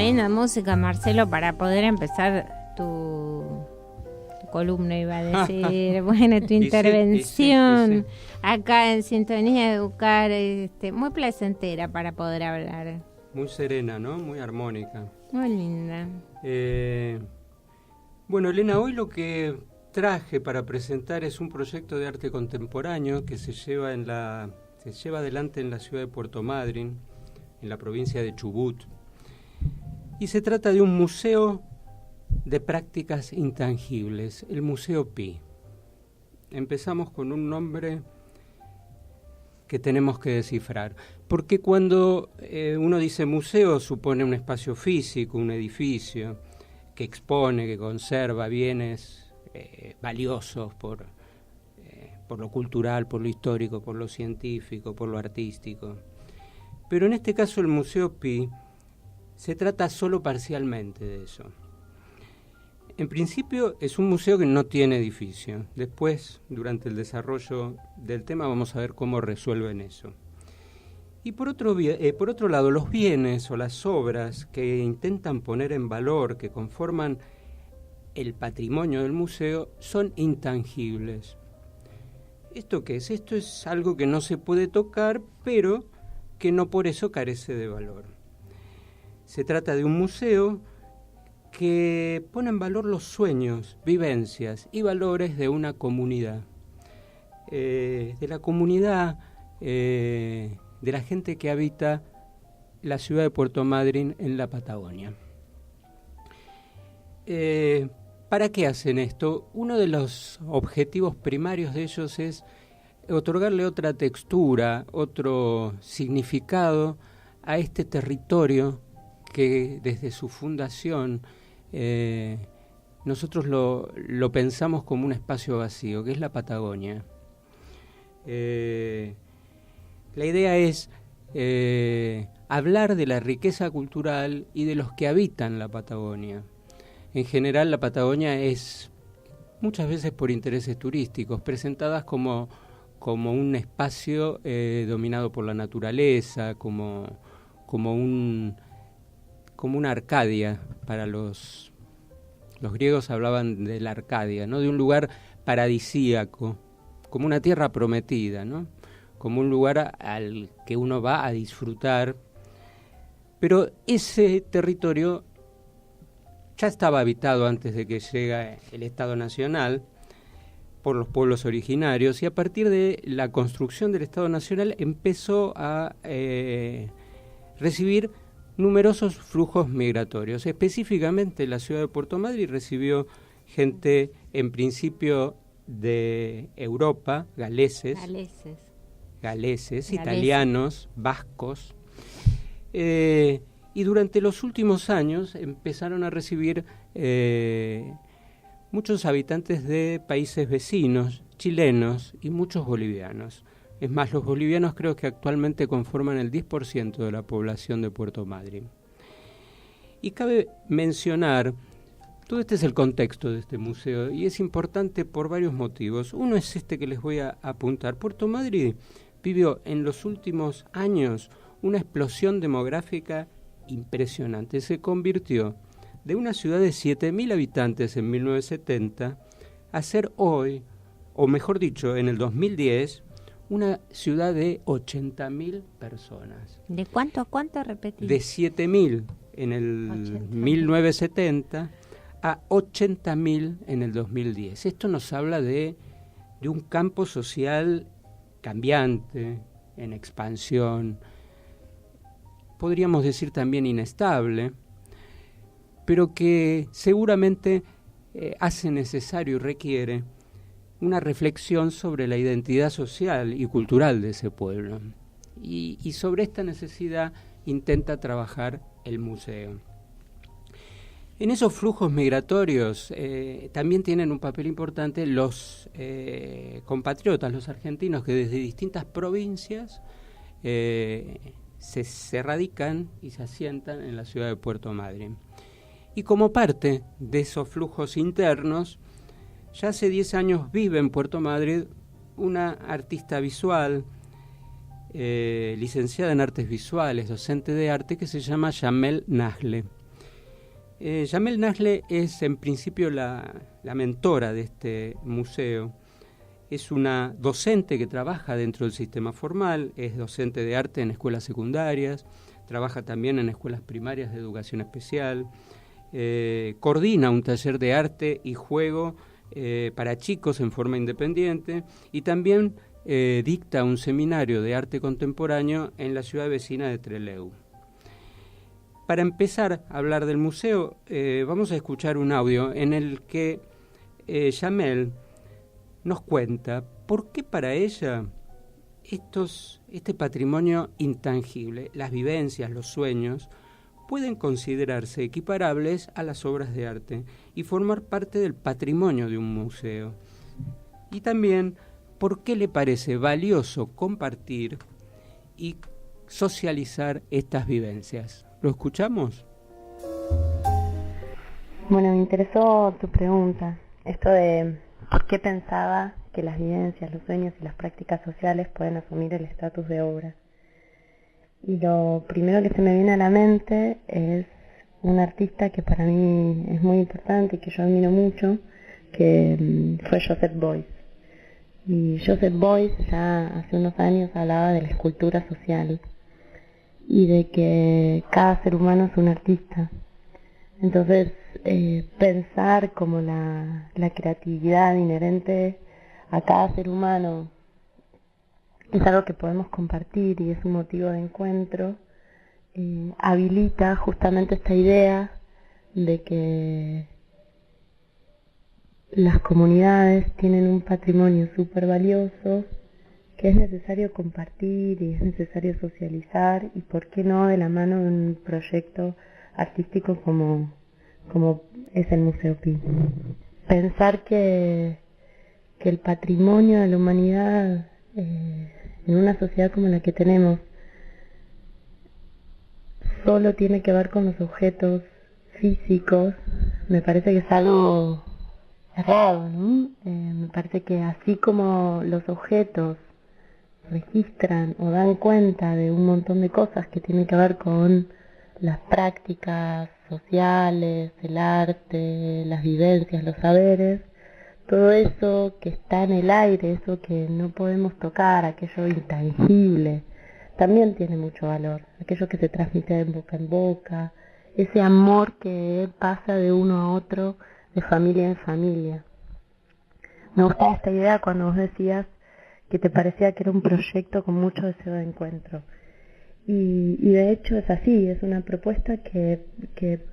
linda música, Marcelo, para poder empezar tu columna, iba a decir, bueno, tu intervención sí. Acá en Sintonía Educar, muy placentera para poder hablar. Muy serena, ¿no? Muy armónica. Muy linda. Bueno, Elena, hoy lo que traje para presentar es un proyecto de arte contemporáneo que se lleva adelante en la ciudad de Puerto Madryn, en la provincia de Chubut. Y se trata de un museo de prácticas intangibles, el Museo Pi. Empezamos con un nombre que tenemos que descifrar, porque cuando uno dice museo supone un espacio físico, un edificio que expone, que conserva bienes valiosos por lo cultural, por lo histórico, por lo científico, por lo artístico. Pero en este caso el Museo Pi se trata solo parcialmente de eso. En principio es un museo que no tiene edificio. Después, durante el desarrollo del tema, vamos a ver cómo resuelven eso. Y por otro lado, los bienes o las obras que intentan poner en valor, que conforman el patrimonio del museo, son intangibles. ¿Esto qué es? Esto es algo que no se puede tocar, pero que no por eso carece de valor. Se trata de un museo que pone en valor los sueños, vivencias y valores de una comunidad, de la comunidad de la gente que habita la ciudad de Puerto Madryn en la Patagonia. ¿Para qué hacen esto? Uno de los objetivos primarios de ellos es otorgarle otra textura, otro significado a este territorio que desde su fundación nosotros lo pensamos como un espacio vacío, que es la Patagonia. La idea es hablar de la riqueza cultural y de los que habitan la Patagonia. En general, la Patagonia es, muchas veces por intereses turísticos, presentadas como un espacio dominado por la naturaleza, como una Arcadia. Para los griegos hablaban de la Arcadia, ¿no? De un lugar paradisíaco, como una tierra prometida, ¿no? Como un lugar al que uno va a disfrutar. Pero ese territorio ya estaba habitado antes de que llegue el Estado Nacional por los pueblos originarios, y a partir de la construcción del Estado Nacional empezó a recibir numerosos flujos migratorios. Específicamente la ciudad de Puerto Madryn recibió gente en principio de Europa, galeses, italianos, vascos, y durante los últimos años empezaron a recibir muchos habitantes de países vecinos, chilenos y muchos bolivianos. Es más, los bolivianos creo que actualmente conforman el 10% de la población de Puerto Madryn. Y cabe mencionar, todo este es el contexto de este museo, y es importante por varios motivos. Uno es este que les voy a apuntar. Puerto Madryn vivió en los últimos años una explosión demográfica impresionante. Se convirtió de una ciudad de 7.000 habitantes en 1970 a ser hoy, o mejor dicho, en el 2010, una ciudad de 80.000 personas. ¿De cuánto a cuánto, repetí? De 7.000 en el 1970 a 80.000 en el 2010. Esto nos habla de un campo social cambiante, en expansión, podríamos decir también inestable, pero que seguramente hace necesario y requiere una reflexión sobre la identidad social y cultural de ese pueblo. Y sobre esta necesidad intenta trabajar el museo. En esos flujos migratorios también tienen un papel importante los compatriotas, los argentinos, que desde distintas provincias se radican y se asientan en la ciudad de Puerto Madryn. Y como parte de esos flujos internos, ya hace 10 años vive en Puerto Madryn una artista visual, licenciada en artes visuales, docente de arte, que se llama Yamel Nasle. Jamel Nasle es en principio la mentora de este museo. Es una docente que trabaja dentro del sistema formal, es docente de arte en escuelas secundarias, trabaja también en escuelas primarias de educación especial, coordina un taller de arte y juego para chicos en forma independiente y también dicta un seminario de arte contemporáneo en la ciudad vecina de Trelew. Para empezar a hablar del museo, vamos a escuchar un audio en el que Jamel nos cuenta por qué para ella este patrimonio intangible, las vivencias, los sueños, pueden considerarse equiparables a las obras de arte y formar parte del patrimonio de un museo. Y también por qué le parece valioso compartir y socializar estas vivencias. ¿Lo escuchamos? Bueno, me interesó tu pregunta, esto de por qué pensaba que las vivencias, los sueños y las prácticas sociales pueden asumir el estatus de obra. Y lo primero que se me viene a la mente es un artista que para mí es muy importante y que yo admiro mucho, que fue Joseph Beuys. Y Joseph Beuys ya hace unos años hablaba de la escultura social y de que cada ser humano es un artista. Entonces, pensar como la creatividad inherente a cada ser humano es algo que podemos compartir y es un motivo de encuentro, habilita justamente esta idea de que las comunidades tienen un patrimonio súper valioso que es necesario compartir y es necesario socializar, y por qué no de la mano de un proyecto artístico como es el Museo Pi. Pensar que el patrimonio de la humanidad en una sociedad como la que tenemos solo tiene que ver con los objetos físicos, me parece que es algo errado, ¿no? Me parece que así como los objetos registran o dan cuenta de un montón de cosas que tienen que ver con las prácticas sociales, el arte, las vivencias, los saberes, todo eso que está en el aire, eso que no podemos tocar, aquello intangible, también tiene mucho valor, aquello que se transmite de boca en boca, ese amor que pasa de uno a otro, de familia en familia. Me gustaba esta idea cuando vos decías que te parecía que era un proyecto con mucho deseo de encuentro. Y de hecho es así, es una propuesta que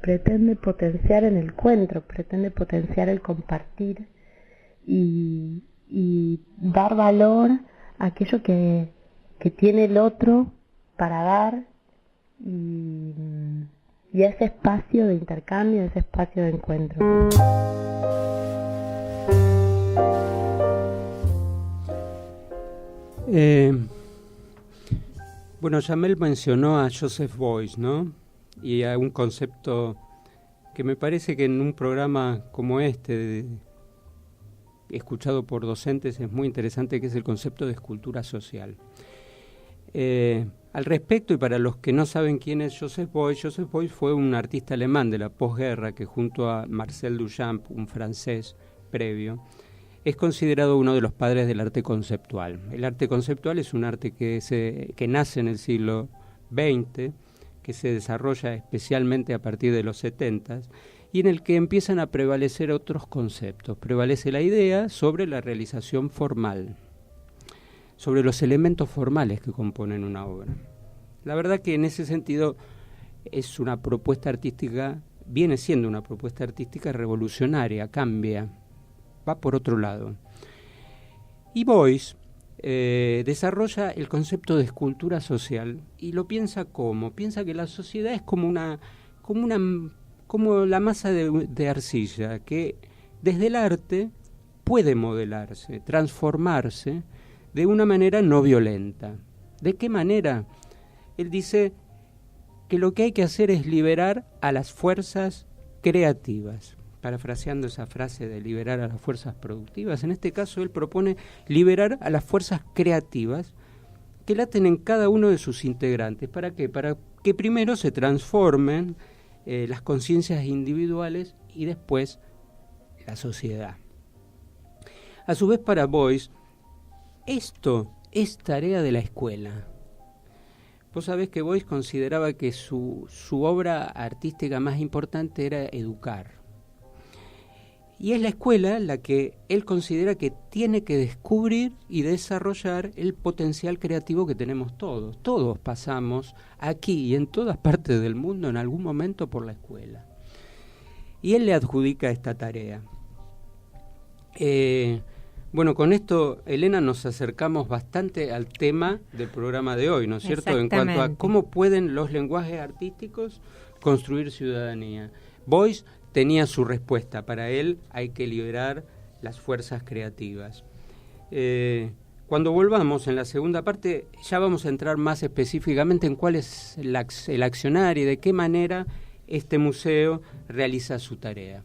pretende potenciar el encuentro, pretende potenciar el compartir y dar valor a aquello que tiene el otro para dar y a ese espacio de intercambio, ese espacio de encuentro. Bueno, Jamel mencionó a Joseph Beuys, ¿no? Y a un concepto que me parece que en un programa como este, escuchado por docentes, es muy interesante, que es el concepto de escultura social. Al respecto, y para los que no saben quién es Joseph Beuys fue un artista alemán de la posguerra que junto a Marcel Duchamp, un francés previo, es considerado uno de los padres del arte conceptual. El arte conceptual es un arte que nace en el siglo XX, que se desarrolla especialmente a partir de los 70 y en el que empiezan a prevalecer otros conceptos. Prevalece la idea sobre la realización formal, sobre los elementos formales que componen una obra. La verdad que en ese sentido es una propuesta artística, viene siendo una propuesta artística revolucionaria, cambia, va por otro lado. Y Beuys desarrolla el concepto de escultura social y lo piensa piensa que la sociedad es como la masa de arcilla que desde el arte puede modelarse, transformarse de una manera no violenta. ¿De qué manera? Él dice que lo que hay que hacer es liberar a las fuerzas creativas. Parafraseando esa frase de liberar a las fuerzas productivas, en este caso él propone liberar a las fuerzas creativas que laten en cada uno de sus integrantes. ¿Para qué? Para que primero se transformen las conciencias individuales y después la sociedad. A su vez, para Beuys, esto es tarea de la escuela. Vos sabés que Beuys consideraba que su obra artística más importante era educar. Y es la escuela la que él considera que tiene que descubrir y desarrollar el potencial creativo que tenemos todos. Todos pasamos aquí y en todas partes del mundo en algún momento por la escuela. Y él le adjudica esta tarea. Bueno, con esto, Elena, nos acercamos bastante al tema del programa de hoy, ¿no es cierto? En cuanto a cómo pueden los lenguajes artísticos construir ciudadanía. Beuys tenía su respuesta. Para él hay que liberar las fuerzas creativas. Cuando volvamos en la segunda parte, ya vamos a entrar más específicamente en cuál es el accionar y de qué manera este museo realiza su tarea.